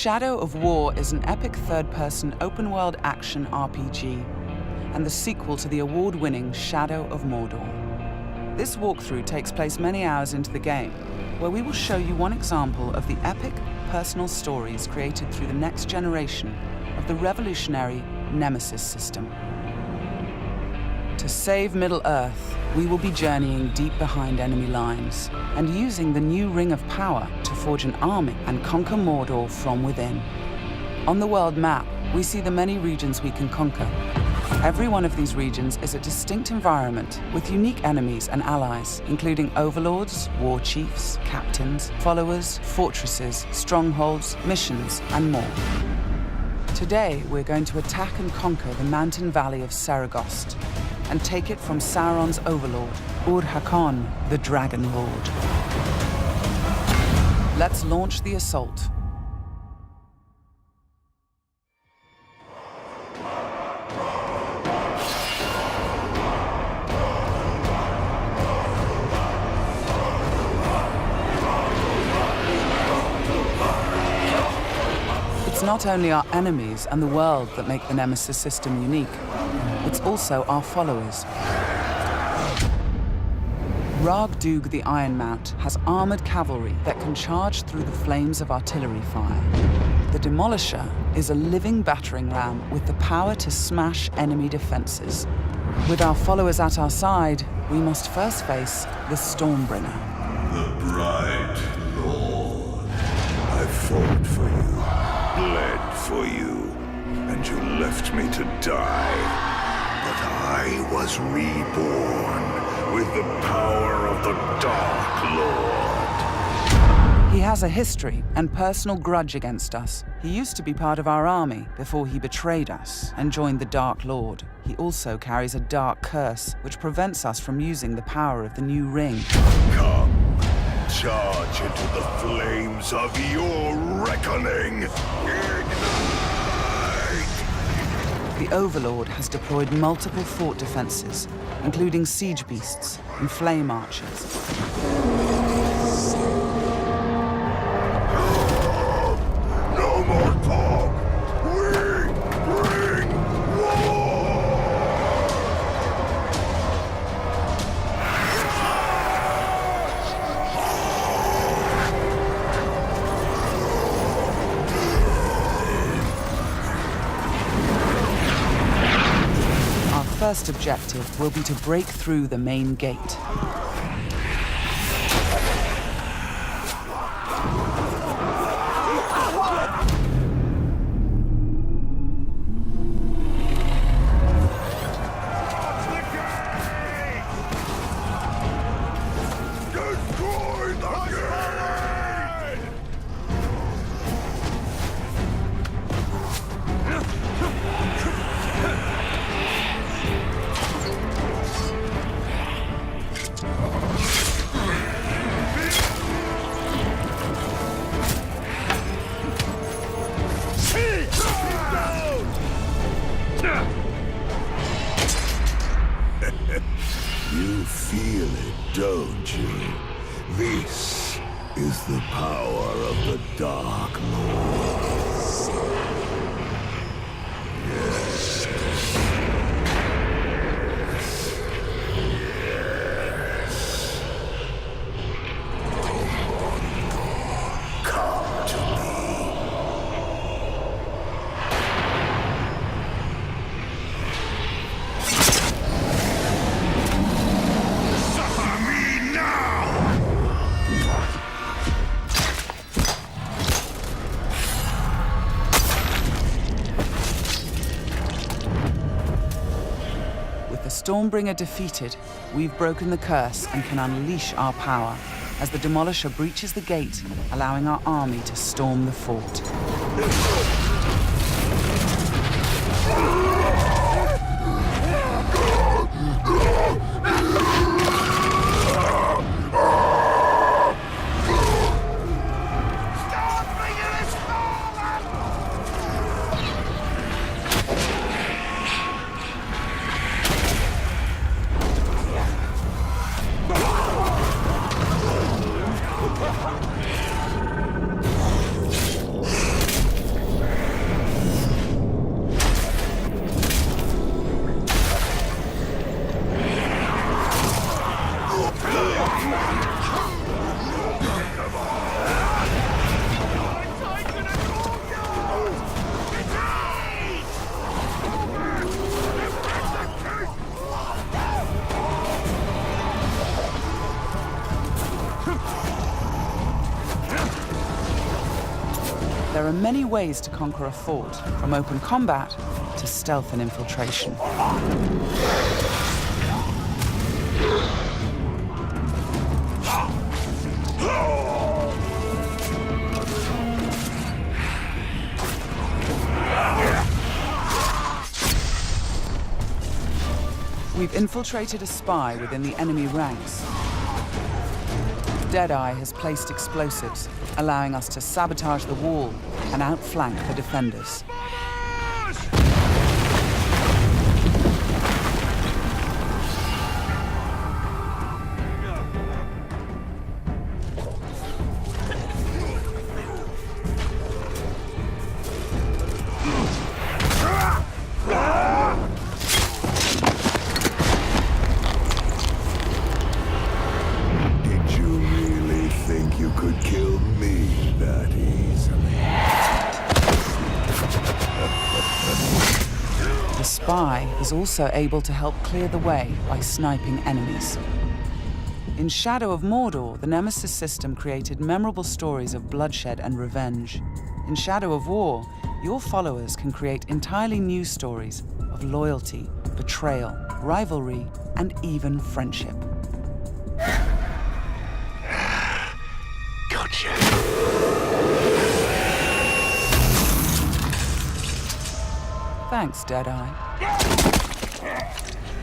Shadow of War is an epic third-person open-world action RPG and the sequel to the award-winning Shadow of Mordor. This walkthrough takes place many hours into the game, where we will show you one example of the epic, personal stories created through the next generation of the revolutionary Nemesis system. To save Middle-earth, we will be journeying deep behind enemy lines and using the new Ring of Power to forge an army and conquer Mordor from within. On the world map, we see the many regions we can conquer. Every one of these regions is a distinct environment with unique enemies and allies, including overlords, war chiefs, captains, followers, fortresses, strongholds, missions, and more. Today, we're going to attack and conquer the mountain valley of Saragost and take it from Sauron's overlord, Ur-Hakon, the Dragon Lord. Let's launch the assault. It's not only our enemies and the world that make the Nemesis system unique, it's also our followers. Ragdug the Iron Mount has armored cavalry that can charge through the flames of artillery fire. The Demolisher is a living battering ram with the power to smash enemy defenses. With our followers at our side, we must first face the Stormbringer. The bright Lord, I fought for you, bled for you, and you left me to die. But I was reborn with the power of the Dark Lord. He has a history and personal grudge against us. He used to be part of our army before he betrayed us and joined the Dark Lord. He also carries a dark curse which prevents us from using the power of the new ring. Come, charge into the flames of your reckoning. Ignite! The Overlord has deployed multiple fort defenses, including siege beasts and flame archers. No more talk! We bring war! Our first objective will be to break through the main gate. You feel it, don't you? This is the power of the Dark Lord. Yes. Yes. Come to me. Suffer me now! With the Stormbringer defeated, we've broken the curse and can unleash our power as the Demolisher breaches the gate, allowing our army to storm the fort. There are many ways to conquer a fort, from open combat to stealth and infiltration. We've infiltrated a spy within the enemy ranks. Deadeye has placed explosives, allowing us to sabotage the wall and outflank the defenders. The spy is also able to help clear the way by sniping enemies. In Shadow of Mordor, the Nemesis system created memorable stories of bloodshed and revenge. In Shadow of War, your followers can create entirely new stories of loyalty, betrayal, rivalry, and even friendship. Gotcha. Thanks, Deadeye.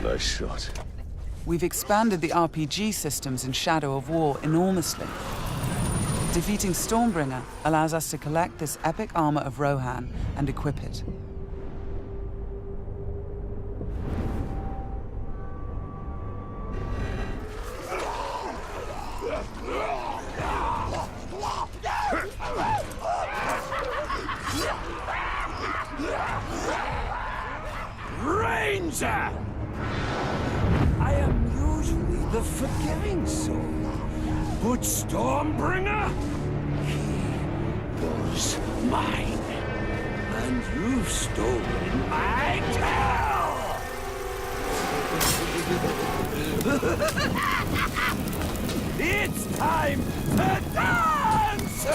Nice shot. We've expanded the RPG systems in Shadow of War enormously. Defeating Stormbringer allows us to collect this epic armor of Rohan and equip it. Ranger! I am usually the forgiving soul, but Stormbringer, he was mine, and you've stolen my tail! It's time to dance!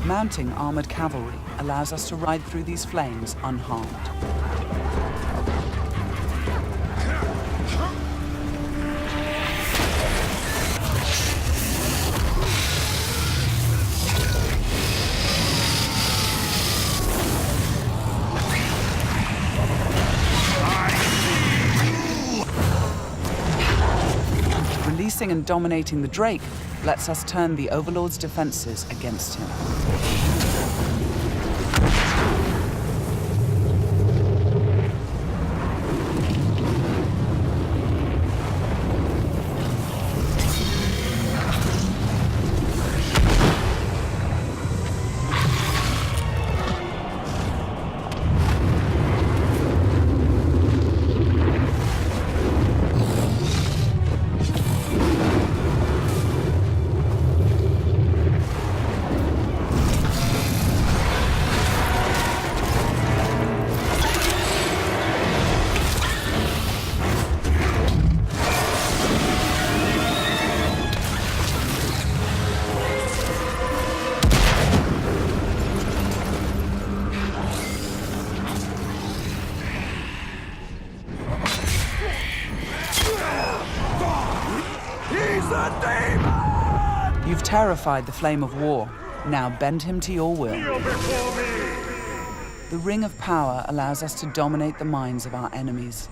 Mounting armored cavalry allows us to ride through these flames unharmed. Releasing and dominating the Drake lets us turn the Overlord's defenses against him. You've terrified the Flame of War. Now bend him to your will. The Ring of Power allows us to dominate the minds of our enemies,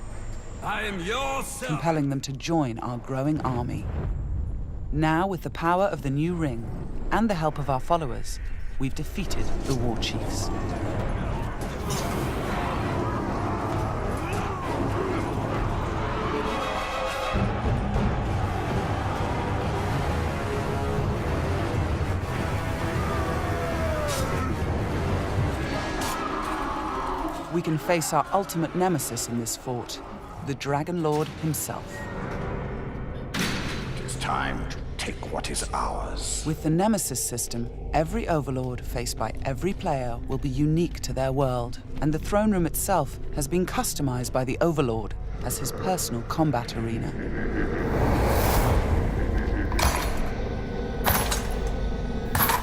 I am your son. compelling them to join our growing army. Now, with the power of the new ring and the help of our followers, we've defeated the War Chiefs. We can face our ultimate nemesis in this fort, the Dragon Lord himself. It is time to take what is ours. With the Nemesis system, every overlord faced by every player will be unique to their world, and the throne room itself has been customized by the overlord as his personal combat arena.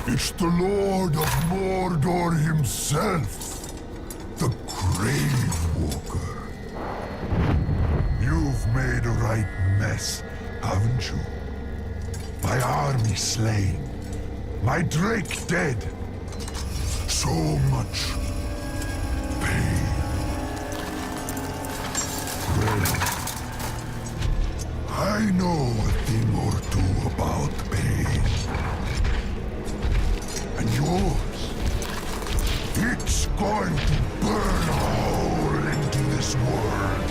It's the Lord of Mordor himself, the Grave Walker. You've made a right mess, haven't you? My army slain, my drake dead. So much pain. Well, I know a thing or two about pain. And yours, it's going to burn a hole into this world.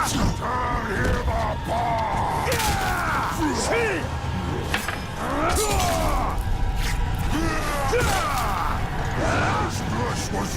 Tear him apart! His flesh was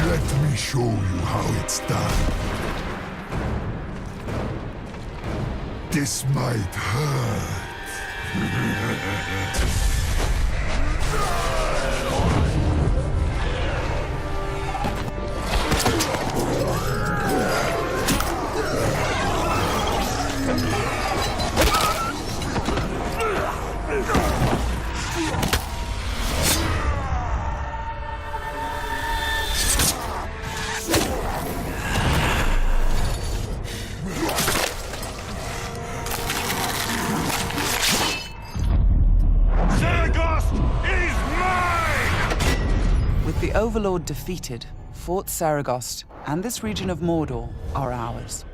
Let me show you how it's done. This might hurt. With the Overlord defeated, Fort Saragost and this region of Mordor are ours.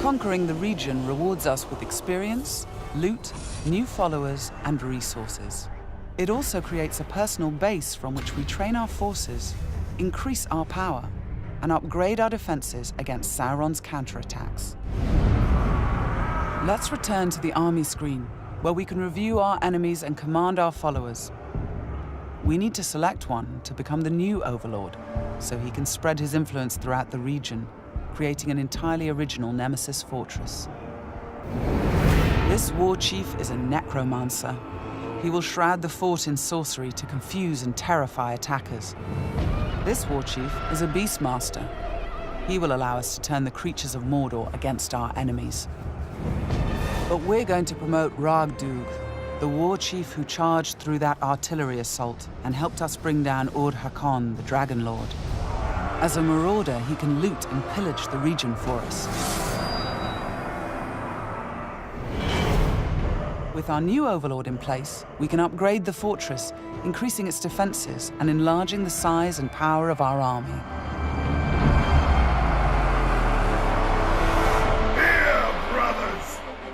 Conquering the region rewards us with experience, loot, new followers, and resources. It also creates a personal base from which we train our forces, increase our power, and upgrade our defenses against Sauron's counterattacks. Let's return to the army screen, where we can review our enemies and command our followers. We need to select one to become the new Overlord, so he can spread his influence throughout the region, creating an entirely original Nemesis fortress. This war chief is a necromancer. He will shroud the fort in sorcery to confuse and terrify attackers. This war chief is a beastmaster. He will allow us to turn the creatures of Mordor against our enemies. But we're going to promote Ragdug, the war chief who charged through that artillery assault and helped us bring down Ord-Hakon, the Dragon Lord. As a marauder, he can loot and pillage the region for us. With our new Overlord in place, we can upgrade the fortress, increasing its defenses and enlarging the size and power of our army.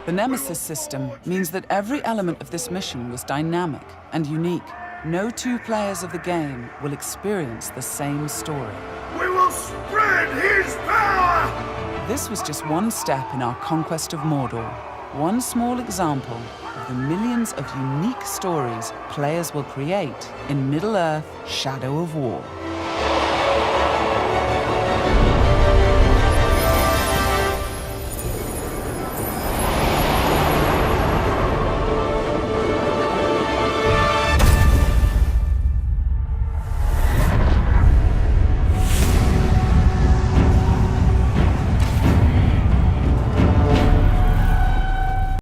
The Nemesis system means that every element of this mission was dynamic and unique. No two players of the game will experience the same story. We will spread his power! This was just one step in our conquest of Mordor. One small example of the millions of unique stories players will create in Middle-earth: Shadow of War.